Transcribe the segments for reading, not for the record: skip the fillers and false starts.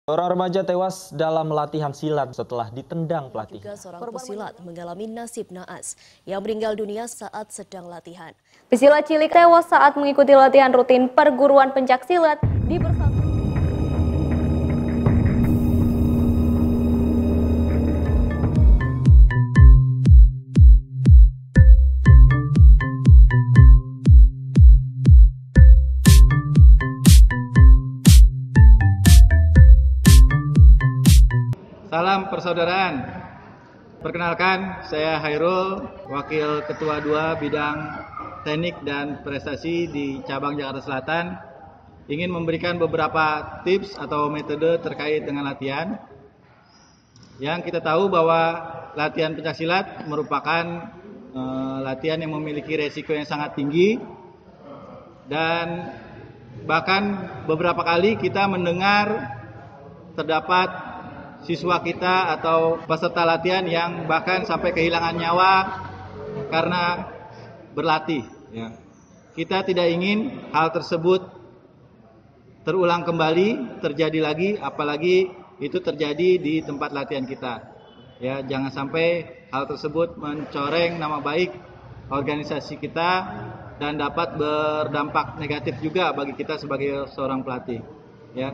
Seorang remaja tewas dalam latihan silat setelah ditendang pelatih. Juga seorang pesilat mengalami nasib naas yang meninggal dunia saat sedang latihan. Pesilat cilik tewas saat mengikuti latihan rutin perguruan pencaksilat di Persatuan. Salam persaudaraan. Perkenalkan, saya Hairul, Wakil Ketua 2 Bidang Teknik dan Prestasi di Cabang Jakarta Selatan. Ingin memberikan beberapa tips atau metode terkait dengan latihan. Yang kita tahu bahwa latihan pencaksilat merupakan latihan yang memiliki resiko yang sangat tinggi. Dan bahkan beberapa kali kita mendengar terdapat siswa kita atau peserta latihan yang bahkan sampai kehilangan nyawa karena berlatih. Ya. Kita tidak ingin hal tersebut terulang kembali, terjadi lagi, apalagi itu terjadi di tempat latihan kita. Ya, jangan sampai hal tersebut mencoreng nama baik organisasi kita dan dapat berdampak negatif juga bagi kita sebagai seorang pelatih. Ya.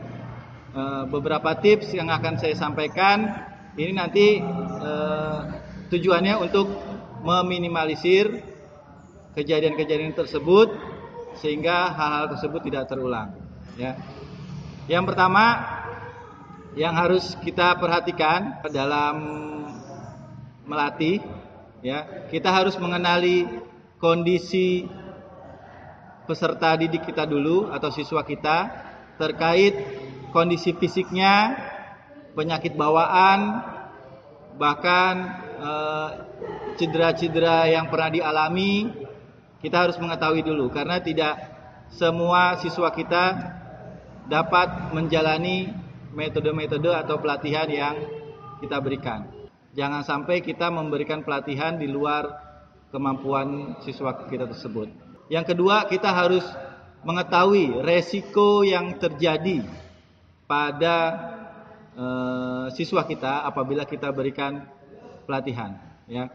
Beberapa tips yang akan saya sampaikan ini nanti tujuannya untuk meminimalisir kejadian-kejadian tersebut sehingga hal-hal tersebut tidak terulang. Ya. Yang pertama yang harus kita perhatikan dalam melatih, ya, kita harus mengenali kondisi peserta didik kita dulu atau siswa kita terkait kondisi fisiknya, penyakit bawaan, bahkan cedera-cedera yang pernah dialami, kita harus mengetahui dulu karena tidak semua siswa kita dapat menjalani metode-metode atau pelatihan yang kita berikan. Jangan sampai kita memberikan pelatihan di luar kemampuan siswa kita tersebut. Yang kedua, kita harus mengetahui resiko yang terjadi pada siswa kita apabila kita berikan pelatihan. Ya.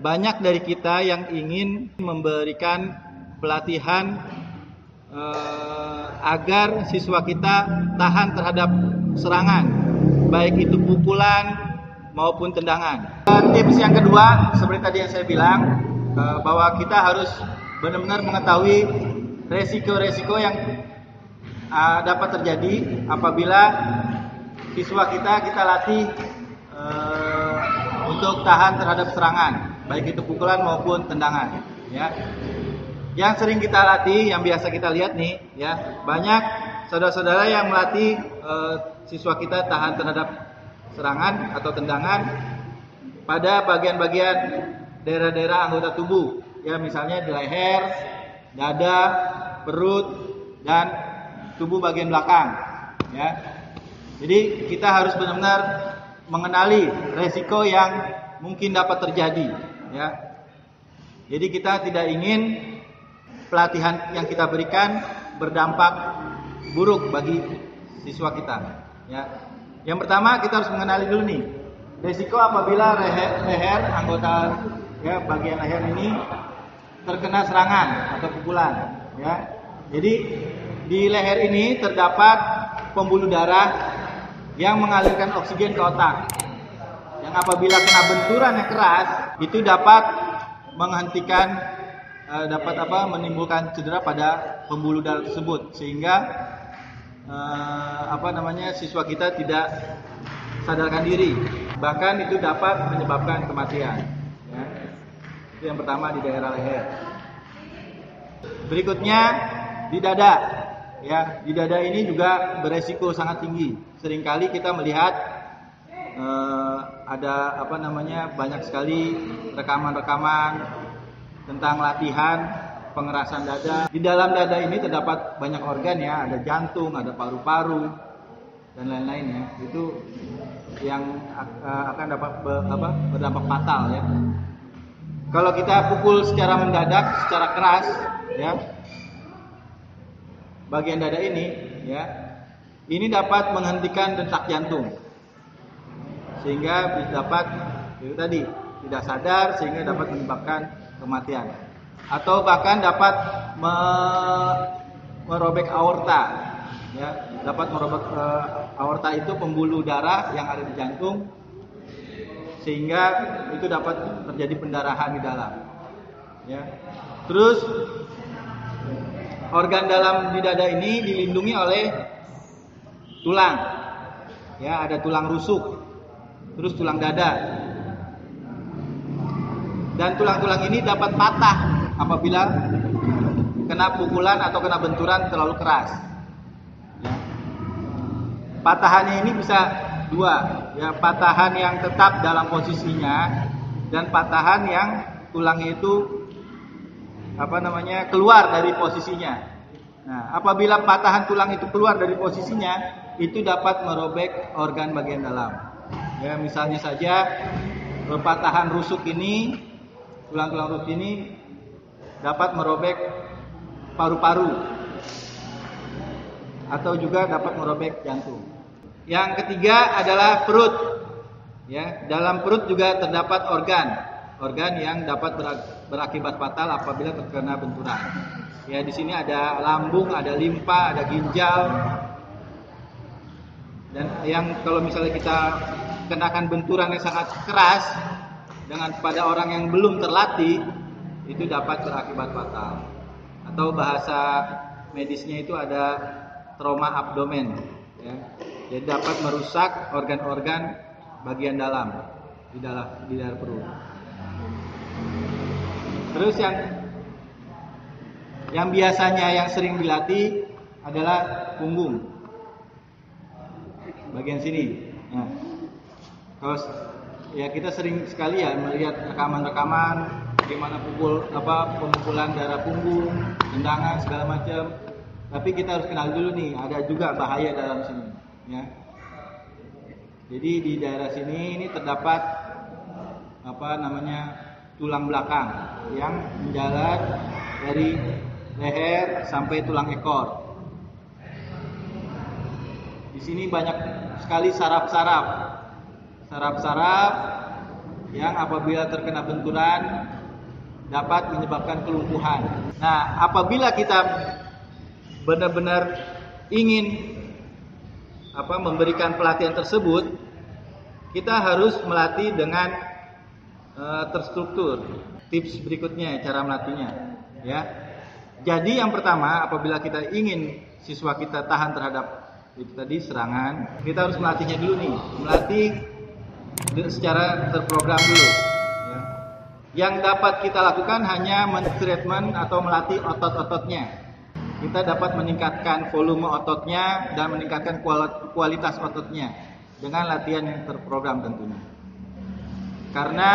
Banyak dari kita yang ingin memberikan pelatihan agar siswa kita tahan terhadap serangan, baik itu pukulan maupun tendangan. Tips yang kedua, seperti tadi yang saya bilang, bahwa kita harus benar-benar mengetahui resiko-resiko yang dapat terjadi apabila siswa kita latih untuk tahan terhadap serangan, baik itu pukulan maupun tendangan. Ya. Yang sering kita latih, yang biasa kita lihat nih, ya, banyak saudara-saudara yang melatih siswa kita tahan terhadap serangan atau tendangan pada bagian-bagian daerah-daerah anggota tubuh, ya, misalnya di leher, dada, perut, dan tubuh bagian belakang, ya. Jadi kita harus benar-benar mengenali resiko yang mungkin dapat terjadi, ya. Jadi kita tidak ingin pelatihan yang kita berikan berdampak buruk bagi siswa kita, ya. Yang pertama kita harus mengenali dulu nih resiko apabila leher anggota, ya, bagian leher ini terkena serangan atau pukulan, ya. Jadi di leher ini terdapat pembuluh darah yang mengalirkan oksigen ke otak. Yang apabila kena benturan yang keras, itu dapat menghentikan, menimbulkan cedera pada pembuluh darah tersebut, sehingga siswa kita tidak sadarkan diri. Bahkan itu dapat menyebabkan kematian. Ya. Itu yang pertama di daerah leher. Berikutnya di dada. Ya, di dada ini juga beresiko sangat tinggi. Seringkali kita melihat ada banyak sekali rekaman-rekaman tentang latihan pengerasan dada. Di dalam dada ini terdapat banyak organ, ya, ada jantung, ada paru-paru dan lain-lain, ya. Itu yang akan dapat berdampak fatal, ya. Kalau kita pukul secara mendadak, secara keras, ya, bagian dada ini, ya, Ini dapat menghentikan detak jantung, sehingga dapat itu tadi tidak sadar sehingga dapat menyebabkan kematian, atau bahkan dapat merobek aorta, ya, dapat merobek aorta itu pembuluh darah yang ada di jantung, sehingga itu dapat terjadi pendarahan di dalam, ya. Terus organ dalam di dada ini dilindungi oleh tulang, ya, ada tulang rusuk, terus tulang dada. Dan tulang-tulang ini dapat patah apabila kena pukulan atau kena benturan terlalu keras. Ya. Patahannya ini bisa dua, ya, patahan yang tetap dalam posisinya dan patahan yang tulangnya itu keluar dari posisinya. Nah, apabila patahan tulang itu keluar dari posisinya, itu dapat merobek organ bagian dalam. Ya, misalnya saja patahan rusuk ini, tulang-tulang rusuk ini dapat merobek paru-paru atau juga dapat merobek jantung. Yang ketiga adalah perut. Ya, dalam perut juga terdapat organ yang dapat berakibat fatal apabila terkena benturan. Ya, di sini ada lambung, ada limpa, ada ginjal. Dan yang kalau misalnya kita kenakan benturan yang sangat keras dengan pada orang yang belum terlatih, itu dapat berakibat fatal. Atau bahasa medisnya itu ada trauma abdomen, ya. Jadi dapat merusak organ-organ bagian dalam di dalam perut. Terus yang biasanya yang sering dilatih adalah punggung, bagian sini. Nah, kalau ya kita sering sekali ya melihat rekaman-rekaman bagaimana pemukulan darah punggung, tendangan segala macam. Tapi kita harus kenal dulu nih, ada juga bahaya dalam sini, ya. Jadi di daerah sini ini terdapat tulang belakang yang menjalar dari leher sampai tulang ekor. Di sini banyak sekali saraf-saraf yang apabila terkena benturan dapat menyebabkan kelumpuhan. Nah, apabila kita benar-benar ingin memberikan pelatihan tersebut, kita harus melatih dengan terstruktur. Tips berikutnya cara melatihnya, ya. Jadi yang pertama, apabila kita ingin siswa kita tahan terhadap itu tadi serangan, kita harus melatihnya dulu nih, melatih secara terprogram dulu, ya. Yang dapat kita lakukan hanya men-treatment atau melatih otot-ototnya. Kita dapat meningkatkan volume ototnya dan meningkatkan kualitas ototnya dengan latihan yang terprogram tentunya. Karena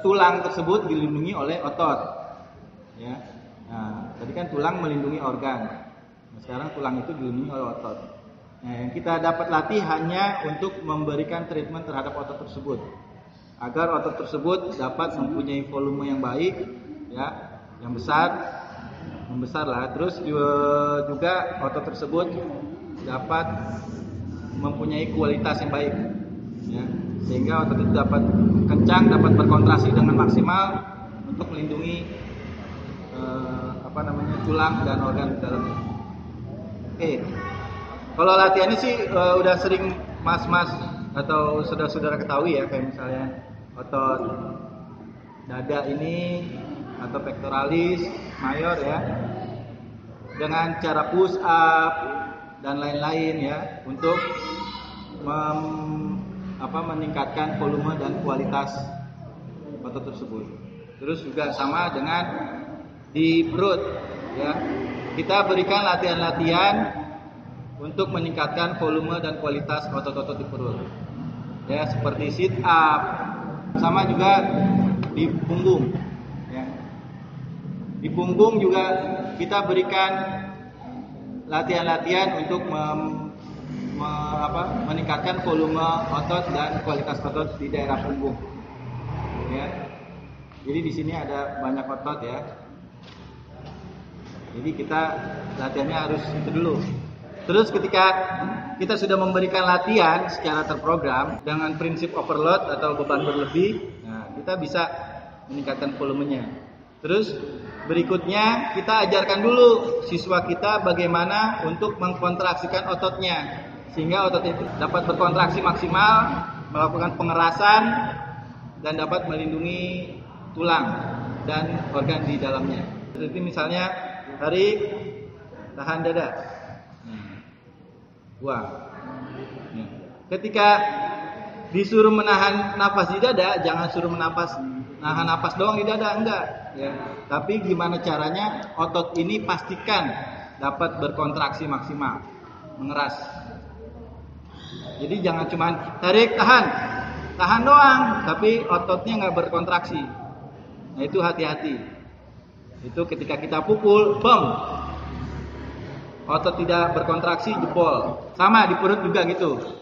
tulang tersebut dilindungi oleh otot, ya. Nah, tadi kan tulang melindungi organ. Nah, sekarang tulang itu dilindungi oleh otot. Nah, yang kita dapat latih hanya untuk memberikan treatment terhadap otot tersebut, agar otot tersebut dapat mempunyai volume yang baik, ya, yang membesar lah. Terus juga otot tersebut dapat mempunyai kualitas yang baik, ya, sehingga otot itu dapat kencang, dapat berkontraksi dengan maksimal untuk melindungi tulang dan organ di dalamnya. Kalau latihannya sih udah sering mas-mas atau saudara-saudara ketahui ya, kayak misalnya otot dada ini atau pectoralis major, ya, dengan cara push up dan lain-lain, ya, untuk meningkatkan volume dan kualitas otot tersebut. Terus juga sama dengan di perut, ya, kita berikan latihan-latihan untuk meningkatkan volume dan kualitas otot-otot di perut, ya, seperti sit up, sama juga di punggung, ya. Di punggung juga kita berikan latihan-latihan untuk meningkatkan volume otot dan kualitas otot di daerah punggung, ya. Jadi di sini ada banyak otot, ya. Jadi kita latihannya harus itu dulu, Terus ketika kita sudah memberikan latihan secara terprogram dengan prinsip overload atau beban berlebih, nah, kita bisa meningkatkan volumenya. Terus berikutnya kita ajarkan dulu siswa kita bagaimana untuk mengkontraksikan ototnya sehingga otot itu dapat berkontraksi maksimal, melakukan pengerasan dan dapat melindungi tulang dan organ di dalamnya. Seperti misalnya tarik, tahan dada, buang. Ketika disuruh menahan napas di dada, jangan suruh nahan napas doang di dada, enggak. Ya. Tapi gimana caranya otot ini pastikan dapat berkontraksi maksimal, mengeras. Jadi jangan cuma tarik, tahan doang, tapi ototnya nggak berkontraksi. Nah itu hati-hati. Itu ketika kita pukul, bom, otot tidak berkontraksi, jebol. Sama di perut juga gitu.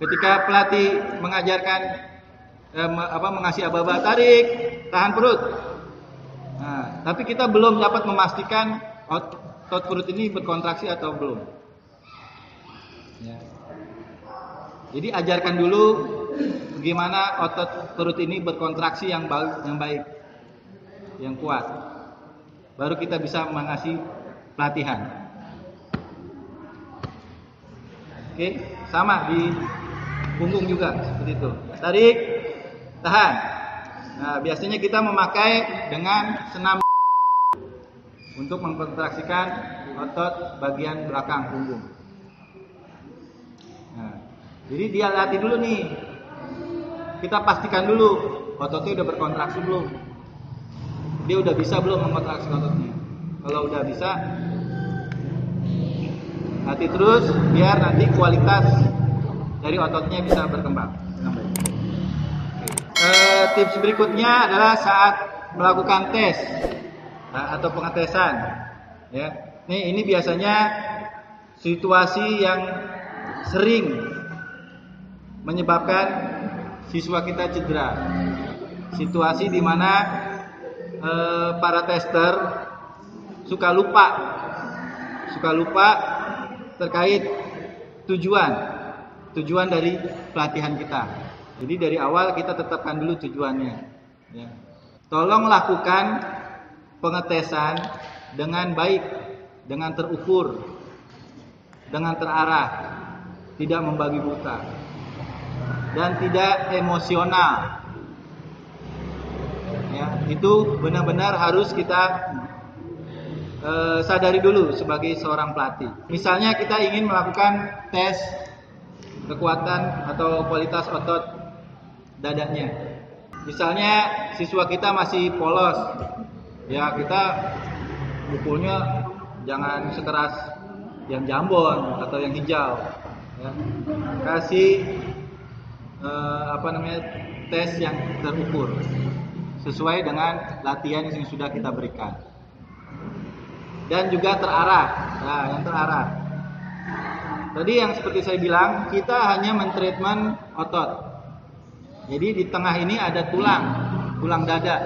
Ketika pelatih mengajarkan mengasih aba-aba, tarik, tahan perut. Nah, tapi kita belum dapat memastikan otot perut ini berkontraksi atau belum. Ya. Jadi ajarkan dulu bagaimana otot perut ini berkontraksi yang baik, yang kuat. Baru kita bisa mengasih pelatihan. Oke, sama di punggung juga seperti itu. Tarik, tahan. Nah, biasanya kita memakai dengan senam untuk mengkontraksikan otot bagian belakang punggung. Nah, jadi dia latih dulu nih. Kita pastikan dulu ototnya udah berkontraksi belum. Dia udah bisa belum mengkontraksi ototnya. Kalau udah bisa, latih terus biar nanti kualitas dari ototnya bisa berkembang. Tips berikutnya adalah saat melakukan tes atau pengetesan. Ya, ini biasanya situasi yang sering menyebabkan siswa kita cedera. Situasi di mana para tester suka lupa terkait tujuan dari pelatihan kita. Jadi dari awal kita tetapkan dulu tujuannya. Ya. Tolong lakukan pengetesan dengan baik, dengan terukur, dengan terarah, tidak membagi buta, dan tidak emosional. Ya, itu benar-benar harus kita sadari dulu sebagai seorang pelatih. Misalnya kita ingin melakukan tes kekuatan atau kualitas otot dadanya. Misalnya siswa kita masih polos, ya kita pukulnya jangan sekeras yang jambon atau yang hijau. Ya. Kasih tes yang terukur sesuai dengan latihan yang sudah kita berikan. Dan juga terarah. Nah, yang terarah. Tadi yang seperti saya bilang, kita hanya mentreatment otot. Jadi di tengah ini ada tulang dada.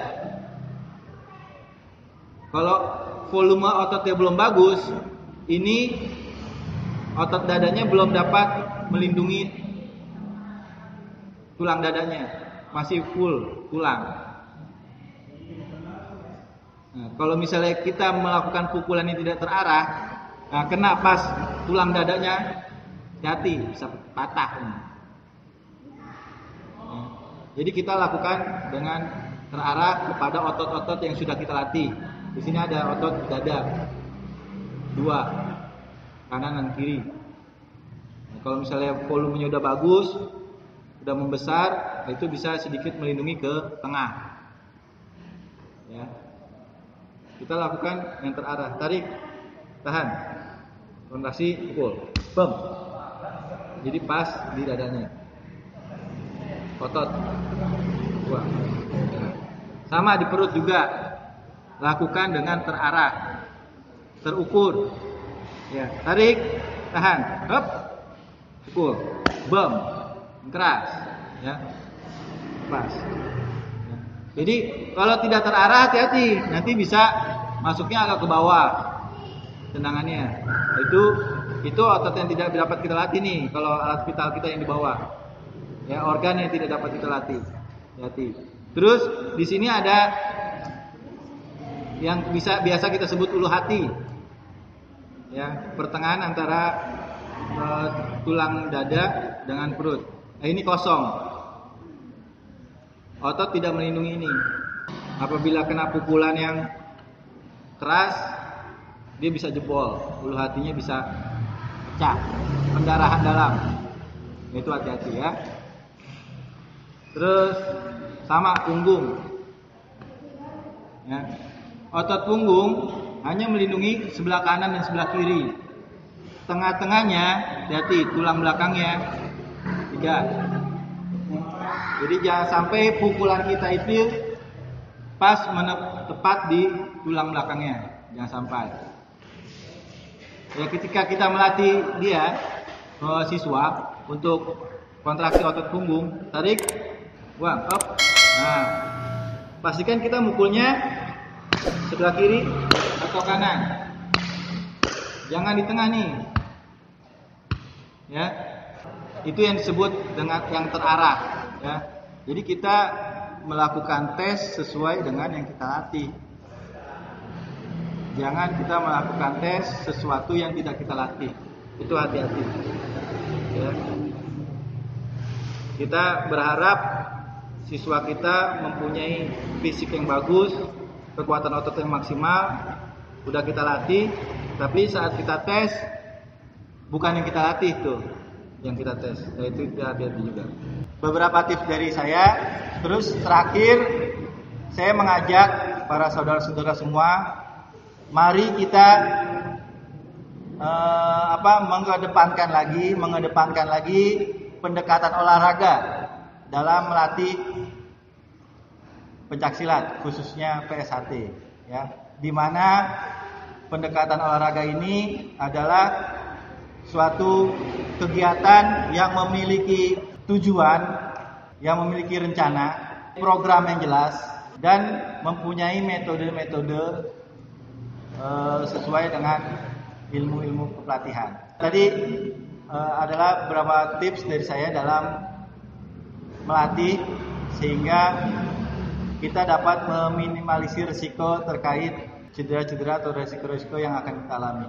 Kalau volume ototnya belum bagus, ini otot dadanya belum dapat melindungi tulang dadanya, masih full tulang. Nah, kalau misalnya kita melakukan pukulan yang tidak terarah, nah, kena pas tulang dadanya, hati bisa patah. Nah, jadi kita lakukan dengan terarah kepada otot-otot yang sudah kita latih. Di sini ada otot dada 2, kanan dan kiri. Nah, kalau misalnya volumenya udah bagus, udah membesar, itu bisa sedikit melindungi ke tengah. Ya. Kita lakukan yang terarah, tarik, tahan, kontraksi, pukul, bam. Jadi pas di dadanya, otot, buang. Sama di perut juga, lakukan dengan terarah, terukur. Ya, tarik, tahan, hop, pukul, bam, keras, ya, pas. Jadi kalau tidak terarah hati-hati, nanti bisa masuknya agak ke bawah tendangannya. Itu Itu otot yang tidak dapat kita latih nih, kalau alat vital kita yang di bawah. Ya, organ yang tidak dapat kita latih. Hati. Terus di sini ada yang biasa kita sebut ulu hati. Ya, pertengahan antara tulang dada dengan perut. Nah, ini kosong. Otot tidak melindungi ini. Apabila kena pukulan yang keras, dia bisa jebol, ulu hatinya bisa pecah, pendarahan dalam. Itu hati-hati ya. Terus sama punggung. Ya. Otot punggung hanya melindungi sebelah kanan dan sebelah kiri. Tengah-tengahnya, hati tulang belakangnya 3. Jadi jangan sampai pukulan kita itu pas tepat di tulang belakangnya, jangan sampai. Ya, ketika kita melatih dia, siswa, untuk kontraksi otot punggung, tarik, buang, up. Nah, pastikan kita mukulnya sebelah kiri atau kanan. Jangan di tengah nih. Ya. Itu yang disebut dengan yang terarah, ya. Jadi kita melakukan tes sesuai dengan yang kita latih. Jangan kita melakukan tes sesuatu yang tidak kita latih. Itu hati-hati. Ya. Kita berharap siswa kita mempunyai fisik yang bagus, kekuatan otot yang maksimal, udah kita latih, tapi saat kita tes bukan yang kita latih tuh, yang kita tes. Nah, itu kita hati-hati juga. Beberapa tips dari saya. Terus terakhir, saya mengajak para saudara-saudara semua, mari kita mengedepankan lagi pendekatan olahraga dalam melatih pencaksilat, khususnya PSHT, ya. Di mana pendekatan olahraga ini adalah suatu kegiatan yang memiliki tujuan, yang memiliki rencana, program yang jelas, dan mempunyai metode-metode sesuai dengan ilmu-ilmu kepelatihan. Tadi adalah beberapa tips dari saya dalam melatih sehingga kita dapat meminimalisir risiko terkait cedera-cedera atau risiko-risiko yang akan kita alami.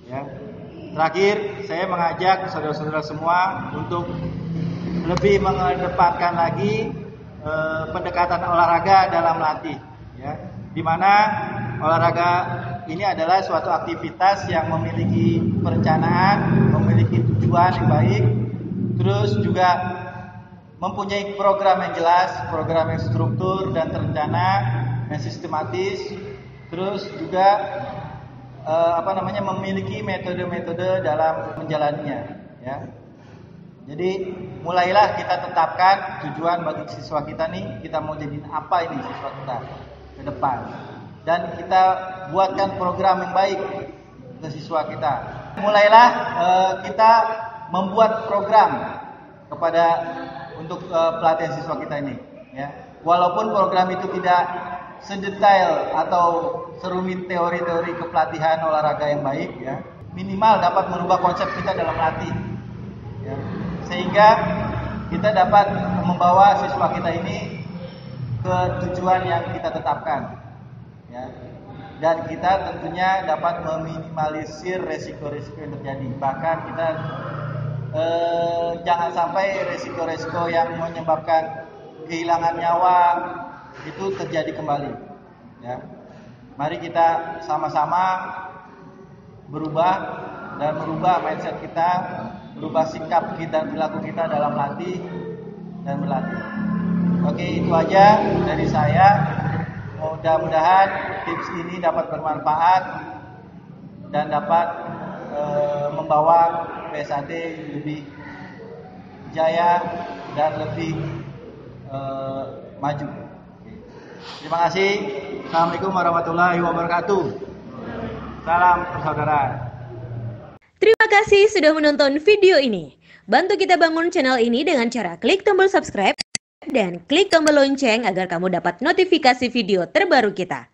Ya. Terakhir, saya mengajak saudara-saudara semua untuk lebih mengedepankan lagi pendekatan olahraga dalam latih, ya. Di mana olahraga ini adalah suatu aktivitas yang memiliki perencanaan, memiliki tujuan yang baik, terus juga mempunyai program yang jelas, program yang struktur dan terencana, yang sistematis, terus juga memiliki metode-metode dalam menjalaninya, ya. Jadi mulailah kita tetapkan tujuan bagi siswa kita nih, kita mau jadi apa ini siswa kita ke depan, dan kita buatkan program yang baik ke siswa kita. Mulailah kita membuat program untuk pelatihan siswa kita ini, ya. Walaupun program itu tidak sedetail atau serumit teori-teori kepelatihan olahraga yang baik, ya, minimal dapat merubah konsep kita dalam latih, ya, sehingga kita dapat membawa siswa kita ini ke tujuan yang kita tetapkan, ya, dan kita tentunya dapat meminimalisir resiko-resiko yang terjadi. Bahkan kita jangan sampai resiko-resiko yang menyebabkan kehilangan nyawa itu terjadi kembali, ya. Mari kita sama-sama berubah dan merubah mindset kita, berubah sikap kita dan perilaku kita dalam latih dan berlatih. Oke, itu aja dari saya. Mudah-mudahan tips ini dapat bermanfaat dan dapat membawa PSHT lebih jaya dan lebih maju. Terima kasih. Assalamualaikum warahmatullahi wabarakatuh. Salam persaudaraan. Terima kasih sudah menonton video ini. Bantu kita bangun channel ini dengan cara klik tombol subscribe dan klik tombol lonceng agar kamu dapat notifikasi video terbaru kita.